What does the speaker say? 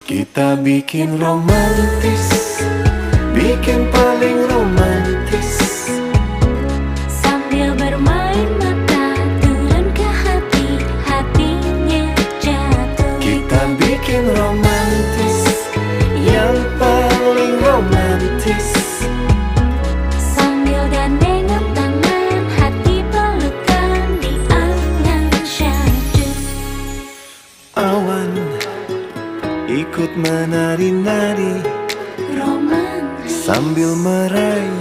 Kita bikin romantis, bikin paling romantis, sambil bermain mata turun ke hati, hatinya jatuh. kita bikin romantis, yang paling romantis, Sambil gandengan tangan, hati pelukan di angan syahdu. awan ikut menari-nari Romantis sambil merayu.